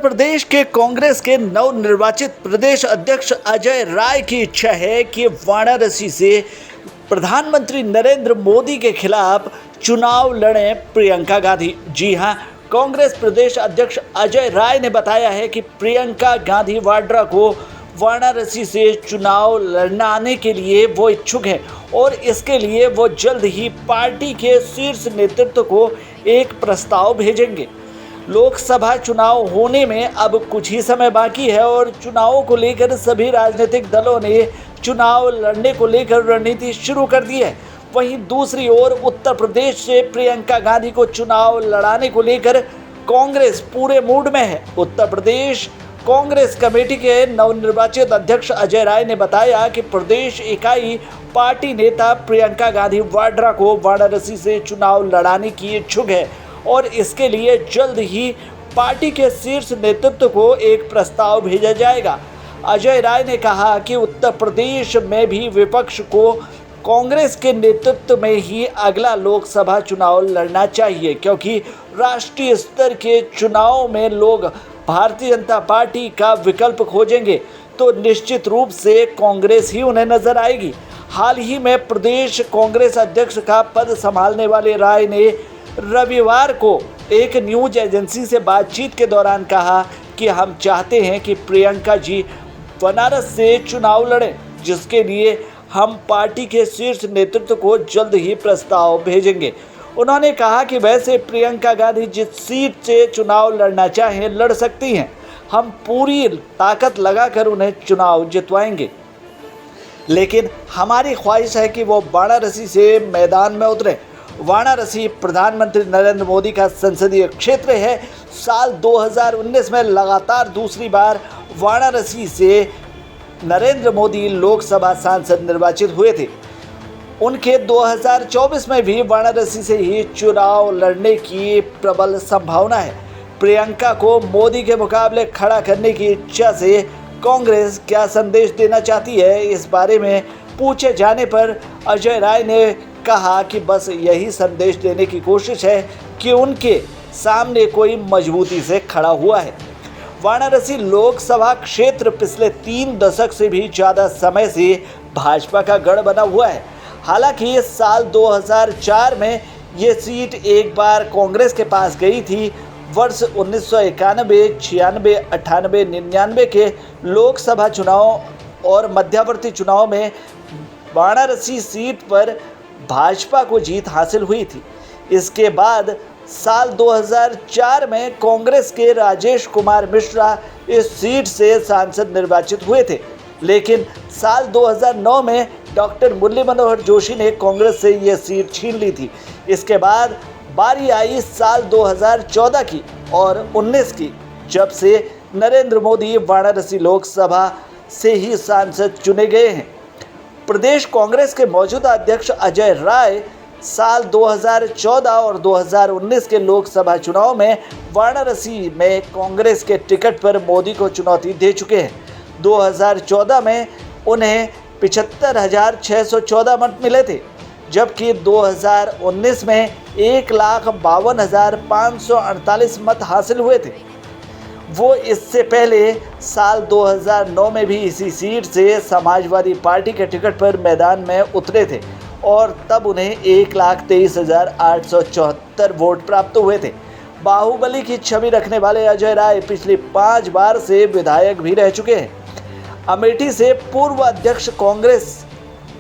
प्रदेश के कांग्रेस के नवनिर्वाचित प्रदेश अध्यक्ष अजय राय की इच्छा है कि वाराणसी से प्रधानमंत्री नरेंद्र मोदी के खिलाफ चुनाव लड़ें प्रियंका गांधी। जी हां, कांग्रेस प्रदेश अध्यक्ष अजय राय ने बताया है कि प्रियंका गांधी वाड्रा को वाराणसी से चुनाव लड़ाने के लिए वो इच्छुक हैं और इसके लिए वो जल्द ही पार्टी के शीर्ष नेतृत्व को एक प्रस्ताव भेजेंगे। लोकसभा चुनाव होने में अब कुछ ही समय बाकी है और चुनावों को लेकर सभी राजनीतिक दलों ने चुनाव लड़ने को लेकर रणनीति शुरू कर दी है। वहीं दूसरी ओर उत्तर प्रदेश से प्रियंका गांधी को चुनाव लड़ाने को लेकर कांग्रेस पूरे मूड में है। उत्तर प्रदेश कांग्रेस कमेटी के नवनिर्वाचित अध्यक्ष अजय राय ने बताया कि प्रदेश इकाई पार्टी नेता प्रियंका गांधी वाड्रा को वाराणसी से चुनाव लड़ाने की इच्छुक है और इसके लिए जल्द ही पार्टी के शीर्ष नेतृत्व को एक प्रस्ताव भेजा जाएगा। अजय राय ने कहा कि उत्तर प्रदेश में भी विपक्ष को कांग्रेस के नेतृत्व में ही अगला लोकसभा चुनाव लड़ना चाहिए, क्योंकि राष्ट्रीय स्तर के चुनाव में लोग भारतीय जनता पार्टी का विकल्प खोजेंगे तो निश्चित रूप से कांग्रेस ही उन्हें नजर आएगी। हाल ही में प्रदेश कांग्रेस अध्यक्ष का पद संभालने वाले राय ने रविवार को एक न्यूज एजेंसी से बातचीत के दौरान कहा कि हम चाहते हैं कि प्रियंका जी बनारस से चुनाव लड़ें, जिसके लिए हम पार्टी के शीर्ष नेतृत्व को जल्द ही प्रस्ताव भेजेंगे। उन्होंने कहा कि वैसे प्रियंका गांधी जिस सीट से चुनाव लड़ना चाहें लड़ सकती हैं, हम पूरी ताकत लगाकर उन्हें चुनाव जितवाएंगे, लेकिन हमारी ख्वाहिश है कि वो वाराणसी से मैदान में उतरें। वाराणसी प्रधानमंत्री नरेंद्र मोदी का संसदीय क्षेत्र है। साल 2019 में लगातार दूसरी बार वाराणसी से नरेंद्र मोदी लोकसभा सांसद निर्वाचित हुए थे। उनके 2024 में भी वाराणसी से ही चुनाव लड़ने की प्रबल संभावना है। प्रियंका को मोदी के मुकाबले खड़ा करने की इच्छा से कांग्रेस क्या संदेश देना चाहती है, इस बारे में पूछे जाने पर अजय राय ने कहा कि बस यही संदेश देने की कोशिश है कि उनके सामने कोई मजबूती से खड़ा हुआ है। वाराणसी लोकसभा क्षेत्र पिछले 3 दशक से भी ज़्यादा समय से भाजपा का गढ़ बना हुआ है। हालांकि साल 2004 में ये सीट एक बार कांग्रेस के पास गई थी। वर्ष 1991, 96, 98, 99 के लोकसभा चुनाव और मध्यावर्ती चुनाव में वाराणसी सीट पर भाजपा को जीत हासिल हुई थी। इसके बाद साल 2004 में कांग्रेस के राजेश कुमार मिश्रा इस सीट से सांसद निर्वाचित हुए थे, लेकिन साल 2009 में डॉक्टर मुरली मनोहर जोशी ने कांग्रेस से यह सीट छीन ली थी। इसके बाद बारी आई साल 2014 की और 19 की, जब से नरेंद्र मोदी वाराणसी लोकसभा से ही सांसद चुने गए हैं। प्रदेश कांग्रेस के मौजूदा अध्यक्ष अजय राय साल 2014 और 2019 के लोकसभा चुनाव में वाराणसी में कांग्रेस के टिकट पर मोदी को चुनौती दे चुके हैं। 2014 में उन्हें 75,614 मत मिले थे, जबकि 2019 में 1,52,548 मत हासिल हुए थे। वो इससे पहले साल 2009 में भी इसी सीट से समाजवादी पार्टी के टिकट पर मैदान में उतरे थे और तब उन्हें 1,23,874 वोट प्राप्त हुए थे। बाहुबली की छवि रखने वाले अजय राय पिछली 5 बार से विधायक भी रह चुके हैं। अमेठी से पूर्व अध्यक्ष कांग्रेस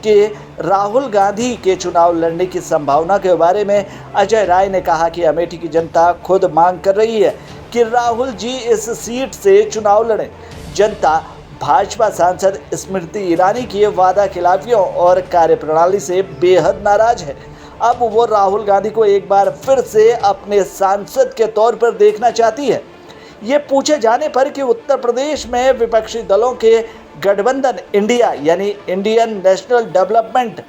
के राहुल गांधी के चुनाव लड़ने की संभावना के बारे में अजय राय ने कहा कि अमेठी की जनता खुद मांग कर रही है कि राहुल जी इस सीट से चुनाव लड़ें। जनता भाजपा सांसद स्मृति ईरानी की वादा खिलाफियों और कार्यप्रणाली से बेहद नाराज है। अब वो राहुल गांधी को एक बार फिर से अपने सांसद के तौर पर देखना चाहती है। ये पूछे जाने पर कि उत्तर प्रदेश में विपक्षी दलों के गठबंधन इंडिया यानी Indian national development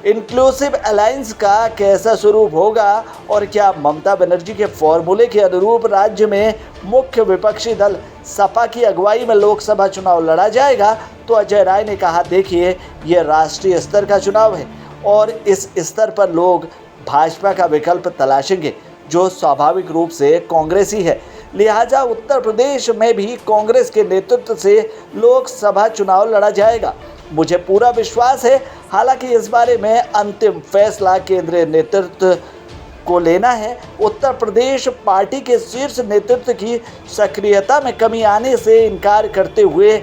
inclusive alliance का कैसा स्वरूप होगा और क्या ममता बनर्जी के फॉर्मूले के अनुरूप राज्य में मुख्य विपक्षी दल सपा की अगुवाई में लोकसभा चुनाव लड़ा जाएगा, तो अजय राय ने कहा, देखिए ये राष्ट्रीय स्तर का चुनाव है और इस स्तर पर लोग भाजपा का विकल्प तलाशेंगे, जो स्वाभाविक रूप से कांग्रेस ही है। लिहाजा उत्तर प्रदेश में भी कांग्रेस के नेतृत्व से लोकसभा चुनाव लड़ा जाएगा। मुझे पूरा विश्वास है, हालांकि इस बारे में अंतिम फैसला केंद्रीय नेतृत्व को लेना है। उत्तर प्रदेश पार्टी के शीर्ष नेतृत्व की सक्रियता में कमी आने से इनकार करते हुए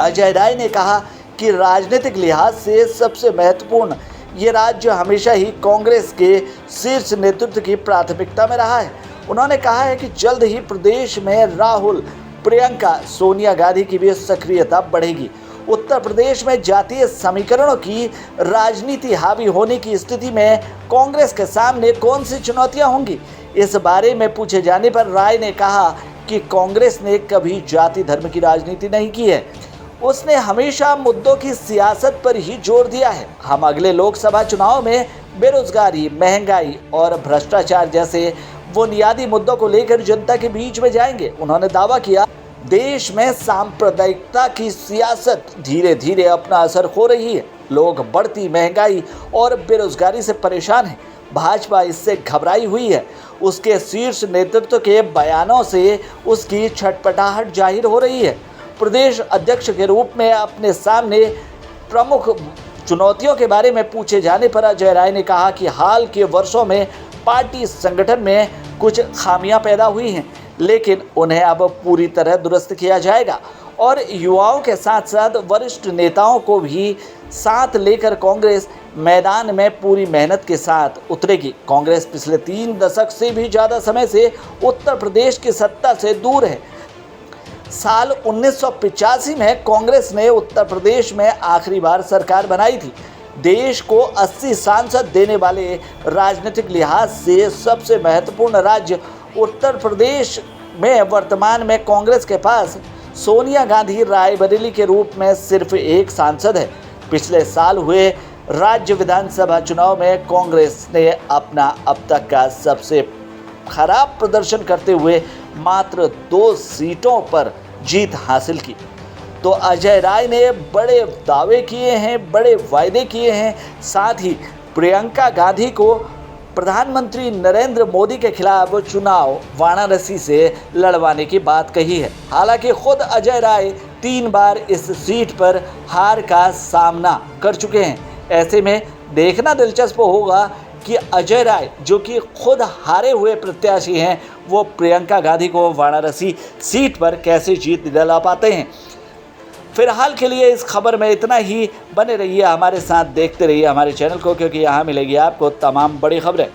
अजय राय ने कहा कि राजनीतिक लिहाज से सबसे महत्वपूर्ण ये राज्य हमेशा ही कांग्रेस के शीर्ष नेतृत्व की प्राथमिकता में रहा है। उन्होंने कहा है कि जल्द ही प्रदेश में राहुल, प्रियंका, सोनिया गांधी की भी सक्रियता बढ़ेगी। उत्तर प्रदेश में जातीय समीकरणों की राजनीति हावी होने की स्थिति में कांग्रेस के सामने कौन सी चुनौतियां होंगी, इस बारे में पूछे जाने पर राय ने कहा कि कांग्रेस ने कभी जाति धर्म की राजनीति नहीं की है। उसने हमेशा मुद्दों की सियासत पर ही जोर दिया है। हम अगले लोकसभा चुनाव में बेरोजगारी, महंगाई और भ्रष्टाचार जैसे बुनियादी मुद्दों को लेकर जनता के बीच में जाएंगे। उन्होंने दावा किया, देश में सांप्रदायिकता की सियासत धीरे धीरे अपना असर खो रही है। लोग बढ़ती महंगाई और बेरोजगारी से परेशान हैं। भाजपा इससे घबराई हुई है। उसके शीर्ष नेतृत्व के बयानों से उसकी छटपटाहट जाहिर हो रही है। प्रदेश अध्यक्ष के रूप में अपने सामने प्रमुख चुनौतियों के बारे में पूछे जाने पर अजय राय ने कहा कि हाल के वर्षों में पार्टी संगठन में कुछ खामियां पैदा हुई हैं, लेकिन उन्हें अब पूरी तरह दुरुस्त किया जाएगा और युवाओं के साथ साथ वरिष्ठ नेताओं को भी साथ लेकर कांग्रेस मैदान में पूरी मेहनत के साथ उतरेगी। कांग्रेस पिछले 3 दशक से भी ज़्यादा समय से उत्तर प्रदेश की सत्ता से दूर है। साल 1985 में कांग्रेस ने उत्तर प्रदेश में आखिरी बार सरकार बनाई थी। देश को 80 सांसद देने वाले राजनीतिक लिहाज से सबसे महत्वपूर्ण राज्य उत्तर प्रदेश में वर्तमान में कांग्रेस के पास सोनिया गांधी रायबरेली के रूप में सिर्फ एक सांसद है। पिछले साल हुए राज्य विधानसभा चुनाव में कांग्रेस ने अपना अब तक का सबसे खराब प्रदर्शन करते हुए मात्र 2 सीटों पर जीत हासिल की। तो अजय राय ने बड़े दावे किए हैं, बड़े वायदे किए हैं, साथ ही प्रियंका गांधी को प्रधानमंत्री नरेंद्र मोदी के खिलाफ चुनाव वाराणसी से लड़वाने की बात कही है। हालांकि खुद अजय राय 3 बार इस सीट पर हार का सामना कर चुके हैं। ऐसे में देखना दिलचस्प होगा कि अजय राय, जो कि खुद हारे हुए प्रत्याशी हैं, वो प्रियंका गांधी को वाराणसी सीट पर कैसे जीत दिला पाते हैं। फिलहाल के लिए इस खबर में इतना ही। बने रहिए हमारे साथ, देखते रहिए हमारे चैनल को, क्योंकि यहाँ मिलेगी आपको तमाम बड़ी खबरें।